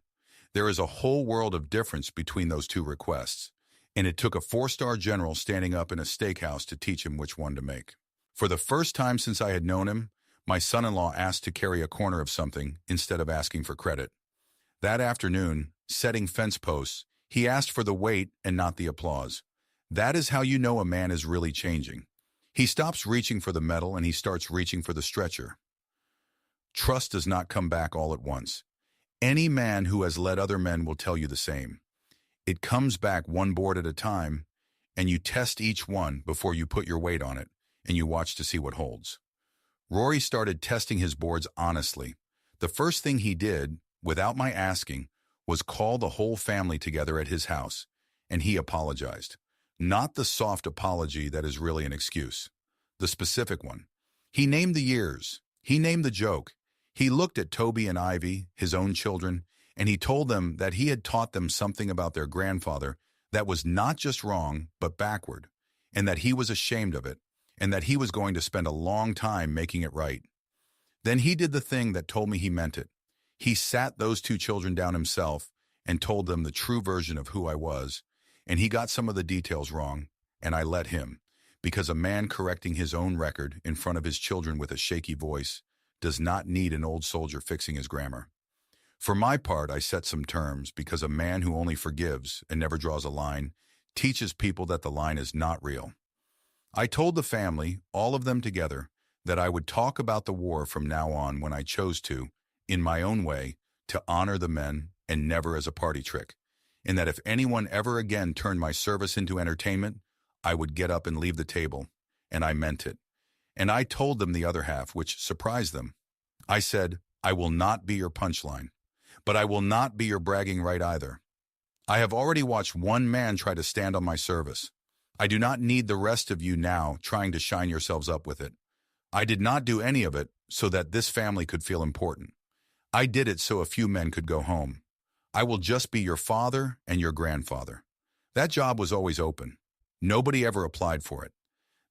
There is a whole world of difference between those two requests, and it took a 4-star general standing up in a steakhouse to teach him which one to make. For the first time since I had known him, my son-in-law asked to carry a corner of something instead of asking for credit. That afternoon, setting fence posts, he asked for the weight and not the applause. That is how you know a man is really changing. He stops reaching for the metal and he starts reaching for the stretcher. Trust does not come back all at once. Any man who has led other men will tell you the same. It comes back one board at a time, and you test each one before you put your weight on it, and you watch to see what holds. Rory started testing his boards honestly. The first thing he did, without my asking, was call the whole family together at his house, and he apologized. Not the soft apology that is really an excuse. The specific one. He named the years. He named the joke. He looked at Toby and Ivy, his own children, and he told them that he had taught them something about their grandfather that was not just wrong, but backward, and that he was ashamed of it, and that he was going to spend a long time making it right. Then he did the thing that told me he meant it. He sat those two children down himself and told them the true version of who I was, and he got some of the details wrong, and I let him, because a man correcting his own record in front of his children with a shaky voice does not need an old soldier fixing his grammar. For my part, I set some terms because a man who only forgives and never draws a line teaches people that the line is not real. I told the family, all of them together, that I would talk about the war from now on when I chose to, in my own way, to honor the men and never as a party trick, and that if anyone ever again turned my service into entertainment, I would get up and leave the table, and I meant it. And I told them the other half, which surprised them. I said, I will not be your punchline, but I will not be your bragging right either. I have already watched one man try to stand on my service. I do not need the rest of you now trying to shine yourselves up with it. I did not do any of it so that this family could feel important. I did it so a few men could go home. I will just be your father and your grandfather. That job was always open. Nobody ever applied for it.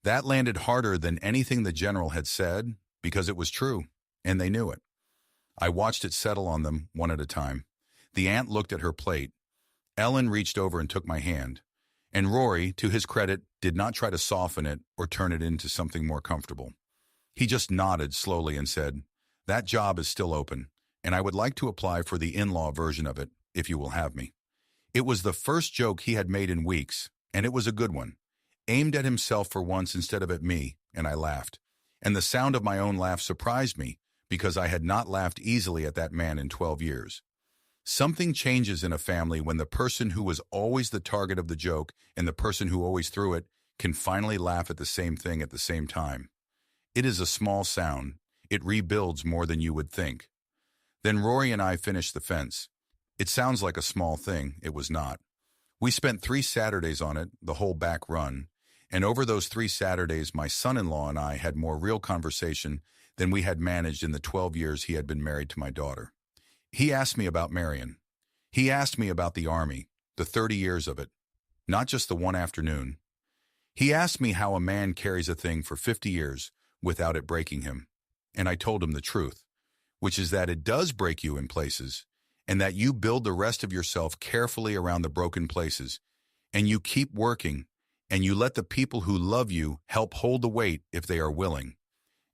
That landed harder than anything the general had said because it was true, and they knew it. I watched it settle on them one at a time. The aunt looked at her plate. Ellen reached over and took my hand. And Rory, to his credit, did not try to soften it or turn it into something more comfortable. He just nodded slowly and said, that job is still open, and I would like to apply for the in-law version of it, if you will have me. It was the first joke he had made in weeks, and it was a good one. Aimed at himself for once instead of at me, and I laughed. And the sound of my own laugh surprised me, because I had not laughed easily at that man in 12 years. Something changes in a family when the person who was always the target of the joke and the person who always threw it can finally laugh at the same thing at the same time. It is a small sound. It rebuilds more than you would think. Then Rory and I finished the fence. It sounds like a small thing. It was not. We spent 3 Saturdays on it, the whole back run, and over those 3 Saturdays my son-in-law and I had more real conversation than we had managed in the 12 years he had been married to my daughter. He asked me about Marion. He asked me about the Army, the 30 years of it, not just the one afternoon. He asked me how a man carries a thing for 50 years without it breaking him, and I told him the truth, which is that it does break you in places, and that you build the rest of yourself carefully around the broken places, and you keep working, and you let the people who love you help hold the weight if they are willing,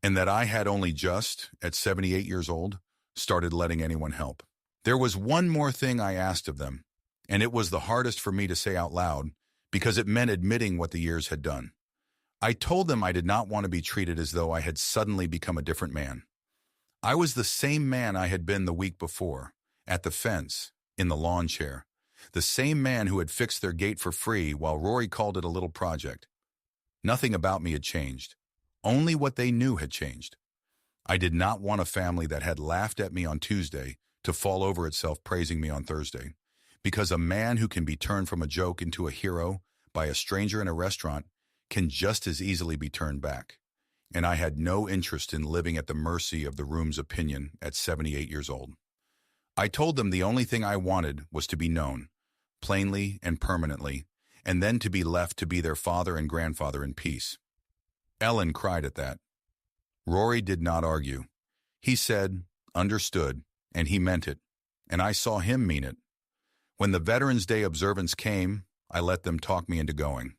and that I had only just, at 78 years old, started letting anyone help. There was one more thing I asked of them, and it was the hardest for me to say out loud because it meant admitting what the years had done. I told them I did not want to be treated as though I had suddenly become a different man. I was the same man I had been the week before, at the fence, in the lawn chair, the same man who had fixed their gate for free while Rory called it a little project. Nothing about me had changed. Only what they knew had changed. I did not want a family that had laughed at me on Tuesday to fall over itself praising me on Thursday, because a man who can be turned from a joke into a hero by a stranger in a restaurant can just as easily be turned back. And I had no interest in living at the mercy of the room's opinion at 78 years old. I told them the only thing I wanted was to be known, plainly and permanently, and then to be left to be their father and grandfather in peace. Ellen cried at that. Rory did not argue. He said, understood, and he meant it, and I saw him mean it. When the Veterans Day observance came, I let them talk me into going.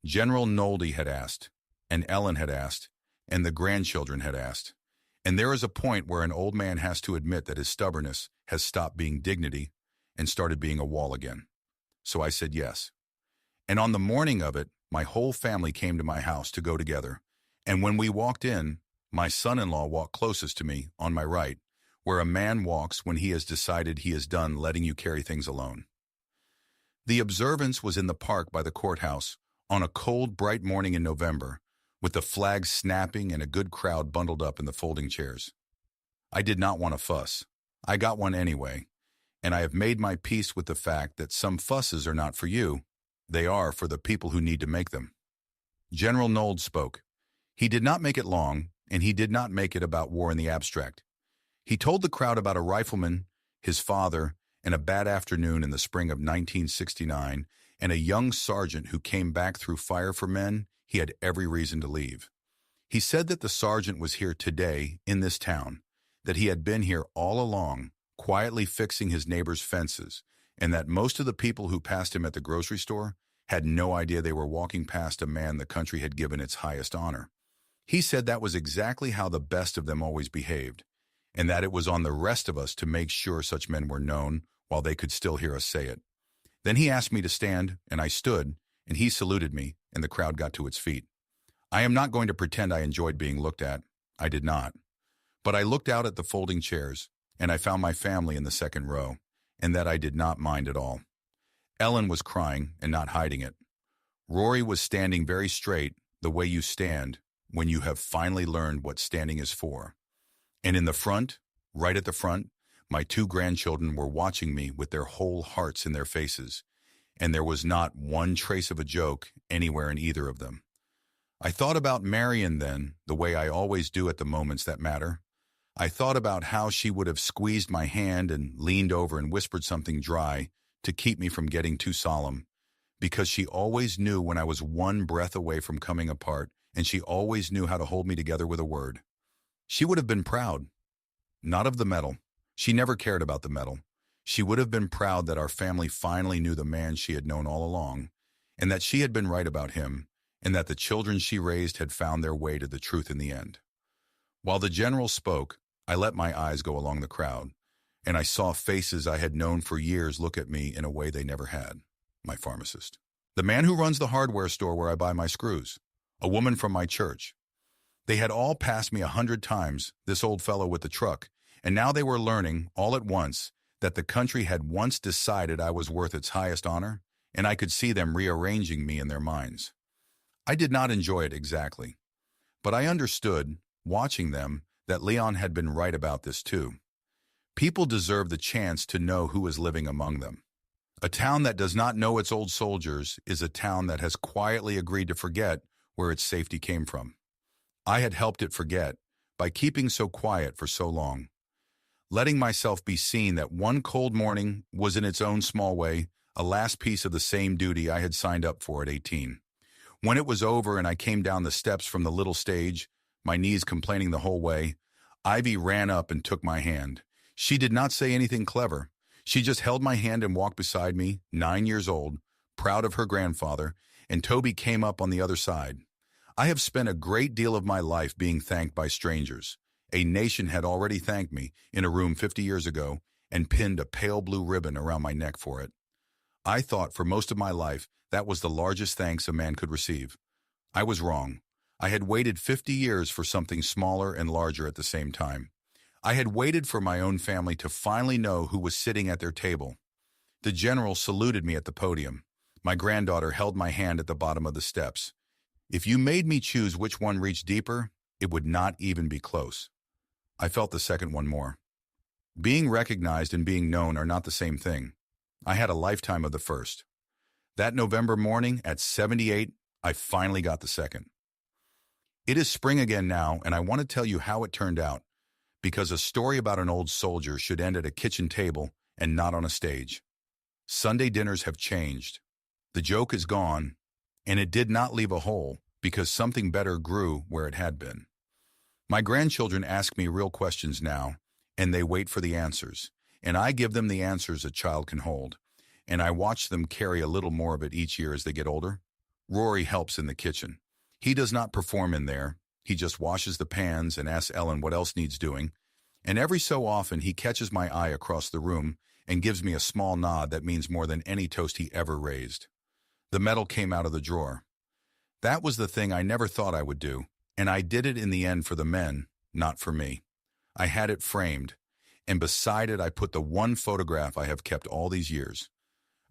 General Nolde had asked, and Ellen had asked, and the grandchildren had asked. And there is a point where an old man has to admit that his stubbornness has stopped being dignity and started being a wall again. So I said yes. And on the morning of it, my whole family came to my house to go together. And when we walked in, my son-in-law walked closest to me, on my right, where a man walks when he has decided he is done letting you carry things alone. The observance was in the park by the courthouse on a cold, bright morning in November, with the flags snapping and a good crowd bundled up in the folding chairs. I did not want a fuss. I got one anyway, and I have made my peace with the fact that some fusses are not for you. They are for the people who need to make them. General Nolde spoke. He did not make it long, and he did not make it about war in the abstract. He told the crowd about a rifleman, his father, and a bad afternoon in the spring of 1969, and a young sergeant who came back through fire for men he had every reason to leave. He said that the sergeant was here today, in this town, that he had been here all along, quietly fixing his neighbor's fences, and that most of the people who passed him at the grocery store had no idea they were walking past a man the country had given its highest honor. He said that was exactly how the best of them always behaved, and that it was on the rest of us to make sure such men were known while they could still hear us say it. Then he asked me to stand, and I stood, and he saluted me, and the crowd got to its feet. I am not going to pretend I enjoyed being looked at. I did not. But I looked out at the folding chairs, and I found my family in the second row, and that I did not mind at all. Ellen was crying and not hiding it. Rory was standing very straight, the way you stand when you have finally learned what standing is for. And in the front, right at the front, my two grandchildren were watching me with their whole hearts in their faces, and there was not one trace of a joke anywhere in either of them. I thought about Marion then, the way I always do at the moments that matter. I thought about how she would have squeezed my hand and leaned over and whispered something dry to keep me from getting too solemn, because she always knew when I was one breath away from coming apart, and she always knew how to hold me together with a word. She would have been proud, not of the medal. She never cared about the medal. She would have been proud that our family finally knew the man she had known all along, and that she had been right about him, and that the children she raised had found their way to the truth in the end. While the general spoke, I let my eyes go along the crowd, and I saw faces I had known for years look at me in a way they never had. My pharmacist. The man who runs the hardware store where I buy my screws. A woman from my church. They had all passed me 100 times, this old fellow with the truck, and now they were learning, all at once, that the country had once decided I was worth its highest honor, and I could see them rearranging me in their minds. I did not enjoy it exactly, but I understood, watching them, that Leon had been right about this too. People deserve the chance to know who is living among them. A town that does not know its old soldiers is a town that has quietly agreed to forget where its safety came from. I had helped it forget by keeping so quiet for so long, letting myself be seen that one cold morning was in its own small way a last piece of the same duty I had signed up for at 18. When it was over and I came down the steps from the little stage, my knees complaining the whole way, Ivy ran up and took my hand. She did not say anything clever. She just held my hand and walked beside me, 9 years old, proud of her grandfather, and Toby came up on the other side. I have spent a great deal of my life being thanked by strangers. A nation had already thanked me in a room 50 years ago and pinned a pale blue ribbon around my neck for it. I thought for most of my life that was the largest thanks a man could receive. I was wrong. I had waited 50 years for something smaller and larger at the same time. I had waited for my own family to finally know who was sitting at their table. The general saluted me at the podium. My granddaughter held my hand at the bottom of the steps. If you made me choose which one reached deeper, it would not even be close. I felt the second one more. Being recognized and being known are not the same thing. I had a lifetime of the first. That November morning at 78, I finally got the second. It is spring again now, and I want to tell you how it turned out, because a story about an old soldier should end at a kitchen table and not on a stage. Sunday dinners have changed. The joke is gone, and it did not leave a hole because something better grew where it had been. My grandchildren ask me real questions now, and they wait for the answers, and I give them the answers a child can hold, and I watch them carry a little more of it each year as they get older. Rory helps in the kitchen. He does not perform in there. He just washes the pans and asks Ellen what else needs doing, and every so often he catches my eye across the room and gives me a small nod that means more than any toast he ever raised. The medal came out of the drawer. That was the thing I never thought I would do, and I did it in the end for the men, not for me. I had it framed, and beside it I put the one photograph I have kept all these years.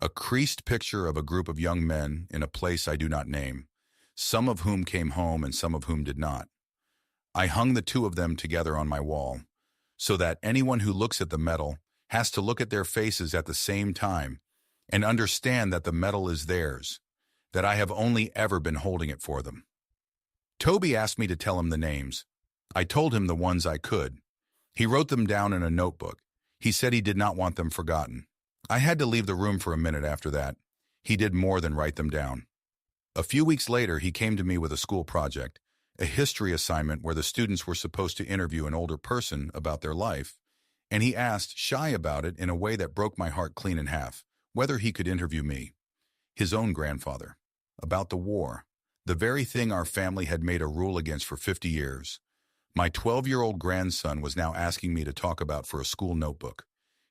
A creased picture of a group of young men in a place I do not name, some of whom came home and some of whom did not. I hung the two of them together on my wall, so that anyone who looks at the medal has to look at their faces at the same time and understand that the medal is theirs, that I have only ever been holding it for them. Toby asked me to tell him the names. I told him the ones I could. He wrote them down in a notebook. He said he did not want them forgotten. I had to leave the room for a minute after that. He did more than write them down. A few weeks later, he came to me with a school project, a history assignment where the students were supposed to interview an older person about their life, And he asked, shy about it in a way that broke my heart clean in half, whether he could interview me, his own grandfather, about the war, the very thing our family had made a rule against for 50 years. My 12-year-old grandson was now asking me to talk about for a school notebook,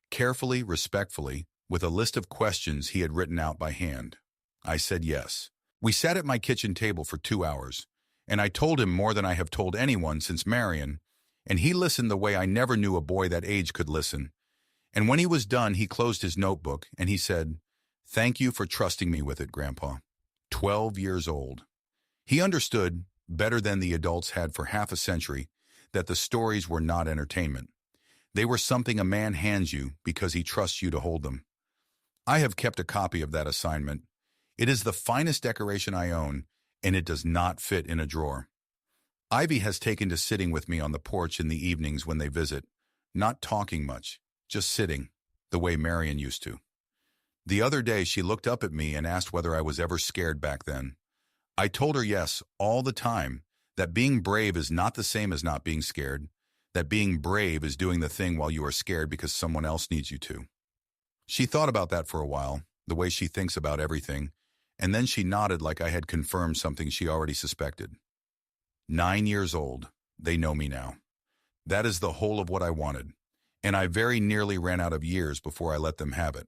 carefully, respectfully, with a list of questions he had written out by hand. I said yes. We sat at my kitchen table for 2 hours, and I told him more than I have told anyone since Marion, and he listened the way I never knew a boy that age could listen. And when he was done, he closed his notebook, and he said, "Thank you for trusting me with it, Grandpa." 12 years old. He understood, better than the adults had for half a century, that the stories were not entertainment. They were something a man hands you because he trusts you to hold them. I have kept a copy of that assignment. It is the finest decoration I own, and it does not fit in a drawer. Ivy has taken to sitting with me on the porch in the evenings when they visit, not talking much, just sitting, the way Marion used to. The other day she looked up at me and asked whether I was ever scared back then. I told her yes, all the time, that being brave is not the same as not being scared, that being brave is doing the thing while you are scared because someone else needs you to. She thought about that for a while, the way she thinks about everything, and then she nodded like I had confirmed something she already suspected. 9 years old. They know me now. That is the whole of what I wanted, and I very nearly ran out of years before I let them have it.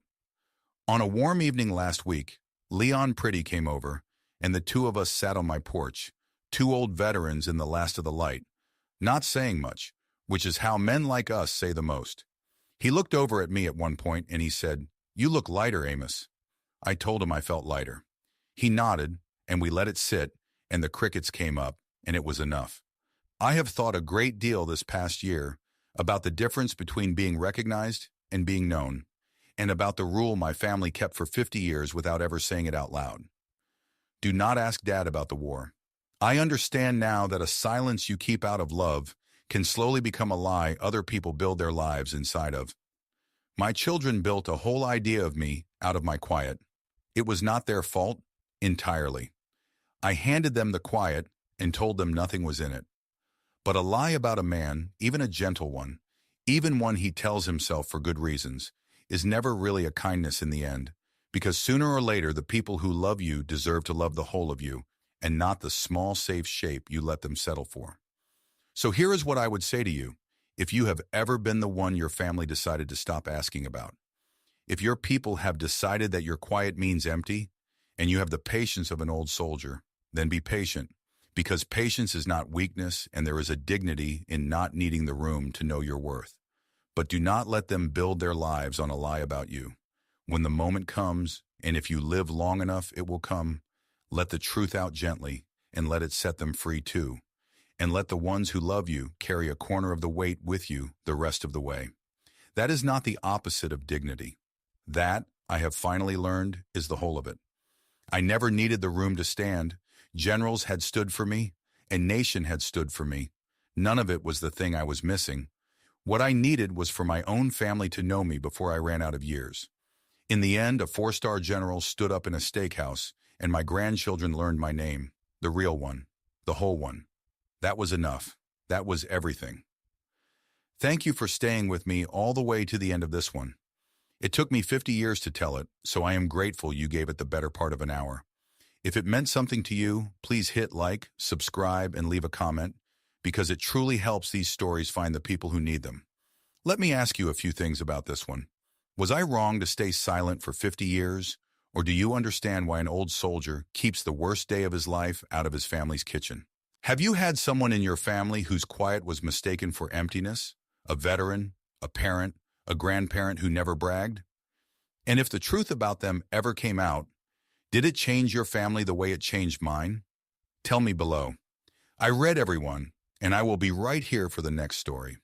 On a warm evening last week, Leon Pretty came over, and the two of us sat on my porch, two old veterans in the last of the light, not saying much, which is how men like us say the most. He looked over at me at one point and he said, "You look lighter, Amos." I told him I felt lighter. He nodded, and we let it sit, and the crickets came up, and it was enough. I have thought a great deal this past year about the difference between being recognized and being known, and about the rule my family kept for 50 years without ever saying it out loud. Do not ask Dad about the war. I understand now that a silence you keep out of love can slowly become a lie other people build their lives inside of. My children built a whole idea of me out of my quiet. It was not their fault, entirely. I handed them the quiet and told them nothing was in it. But a lie about a man, even a gentle one, even one he tells himself for good reasons, is never really a kindness in the end, because sooner or later the people who love you deserve to love the whole of you, and not the small, safe shape you let them settle for. So here is what I would say to you, if you have ever been the one your family decided to stop asking about. If your people have decided that your quiet means empty, and you have the patience of an old soldier, then be patient, because patience is not weakness, and there is a dignity in not needing the room to know your worth. But do not let them build their lives on a lie about you. When the moment comes, and if you live long enough, it will come, let the truth out gently, and let it set them free too. And let the ones who love you carry a corner of the weight with you the rest of the way. That is not the opposite of dignity. That, I have finally learned, is the whole of it. I never needed the room to stand. Generals had stood for me, a nation had stood for me. None of it was the thing I was missing. What I needed was for my own family to know me before I ran out of years. In the end, a 4-star general stood up in a steakhouse, and my grandchildren learned my name, the real one, the whole one. That was enough. That was everything. Thank you for staying with me all the way to the end of this one. It took me 50 years to tell it, so I am grateful you gave it the better part of an hour. If it meant something to you, please hit like, subscribe, and leave a comment, because it truly helps these stories find the people who need them. Let me ask you a few things about this one. Was I wrong to stay silent for 50 years, or do you understand why an old soldier keeps the worst day of his life out of his family's kitchen? Have you had someone in your family whose quiet was mistaken for emptiness? A veteran, a parent, a grandparent who never bragged? And if the truth about them ever came out, did it change your family the way it changed mine? Tell me below. I read everyone, and I will be right here for the next story.